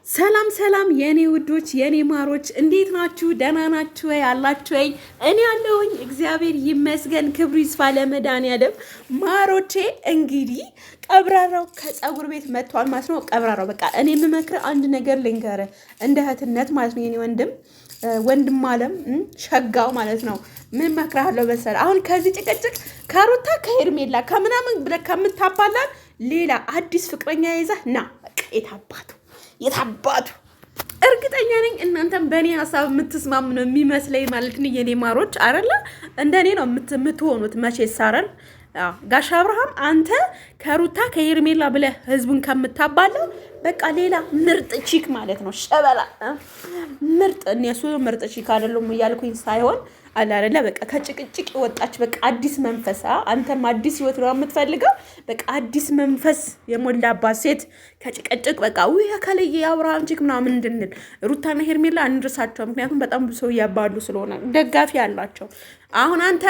ሰላም ሰላም የኔ ውዶች የኔ ማሮች እንዴት ናችሁ? ደህና ናችሁ ወይ? አላችሁ ወይ? እኔ ያለሁኝ እግዚአብሔር ይመስገን፣ ክብሩ ይስፋ ለመድኃኒዓለም። ማሮቼ እንግዲህ ቀብራራው ከፀጉር ቤት መጥቷል ማለት ነው። ቀብራራው በቃ እኔ የምመክር አንድ ነገር ልንገርህ፣ እንደ እህትነት ማለት ነው። የኔ ወንድም አለም ሸጋው ማለት ነው። ምን መክራለሁ መሰለህ? አሁን ከዚህ ጭቅጭቅ ከሩታ ከሄርሜላ ከምናምን ብለህ ከምታባላል ሌላ አዲስ ፍቅረኛ ይዘህ ና። በቃ የታባቱ እርግጠኛ ነኝ እናንተም በእኔ ሀሳብ የምትስማሙ ነው የሚመስለኝ ማለት ነው። የኔ ማሮች አይደለ እንደኔ ነው የምትሆኑት። መቼ ሳረን ጋሽ አብርሃም አንተ ከሩታ ከሄርሜላ ብለህ ህዝቡን ከምታባለው በቃ ሌላ ምርጥ ቺክ ማለት ነው። ሸበላ ምርጥ እነሱ ምርጥ ቺክ አይደሉም እያልኩኝ ሳይሆን አለ አይደለ በቃ ከጭቅጭቅ ወጣች። በቃ አዲስ መንፈስ አንተም አዲስ ህይወት ነው የምትፈልገው። በቃ አዲስ መንፈስ የሞላባት ሴት ከጭቅጭቅ በቃ ወይ ከለየ የአብርሃም ቺክ ምናምን እንድንል ሩታና ሄርሜላ እንድርሳቸው። ምክንያቱም በጣም ብዙ ሰው እያባሉ ስለሆነ ደጋፊ ያላቸው። አሁን አንተ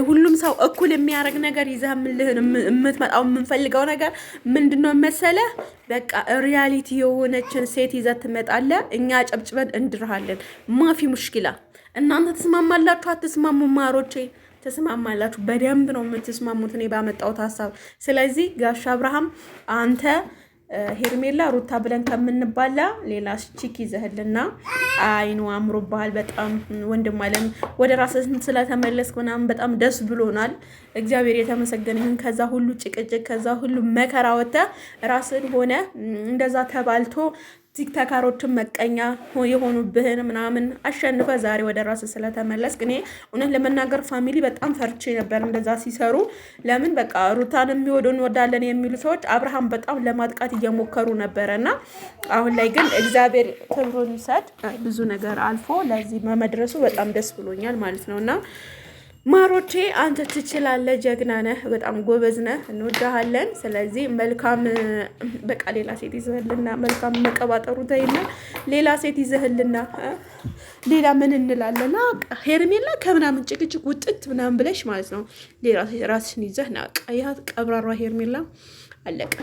ሁሉም ሰው እኩል የሚያደርግ ነገር ይዘህምልህን የምትመጣው የምንፈልገው ነገር ምንድነው መሰለህ? በቃ ሪያሊቲ የሆነችን ሴት ይዘህ ትመጣለህ። እኛ ጨብጭበን እንድርሃለን። ማፊ ሙሽኪላ። እናንተ ተስማማላችሁ አትስማሙ? ማሮቼ ተስማማላችሁ። በደንብ ነው የምትስማሙት እኔ ባመጣሁት ሀሳብ። ስለዚህ ጋሽ አብርሃም አንተ ሄርሜላ ሩታ ብለን ከምንባላ ሌላ ቺክ ይዘህልና አይኑ አምሮብሃል በጣም ወንድም አለም። ወደ ራስህ ስለተመለስክ ምናምን በጣም ደስ ብሎናል። እግዚአብሔር የተመሰገነ ይሁን። ከዛ ሁሉ ጭቅጭቅ ከዛ ሁሉ መከራ ወጥተህ ራስን ሆነ እንደዛ ተባልቶ ቲክቶከሮችን መቀኛ የሆኑብህን ምናምን አሸንፈ ዛሬ ወደ ራስ ስለተመለስክ እኔ እውነት ለመናገር ፋሚሊ በጣም ፈርቼ ነበር እንደዛ ሲሰሩ። ለምን በቃ ሩታን የሚወደውን እንወዳለን የሚሉ ሰዎች አብርሃም በጣም ለማጥቃት እየሞከሩ ነበረና አሁን ላይ ግን እግዚአብሔር ክብሩን ይሰጥ ብዙ ነገር አልፎ ለዚህ መድረሱ በጣም ደስ ብሎኛል ማለት ነውና ማሮቼ አንተ ትችላለህ፣ ጀግና ነህ፣ በጣም ጎበዝ ነህ፣ እንወዳሃለን። ስለዚህ መልካም በቃ ሌላ ሴት ይዘህልና መልካም መቀባጠሩ ተይና ሌላ ሴት ይዘህልና ሌላ ምን እንላለና ሄርሜላ ከምናምን ጭቅጭቅ ውጥት ምናምን ብለሽ ማለት ነው ሌላ ራስሽን ይዘህ ና። ቀብራራ ሄርሜላ አለቀ።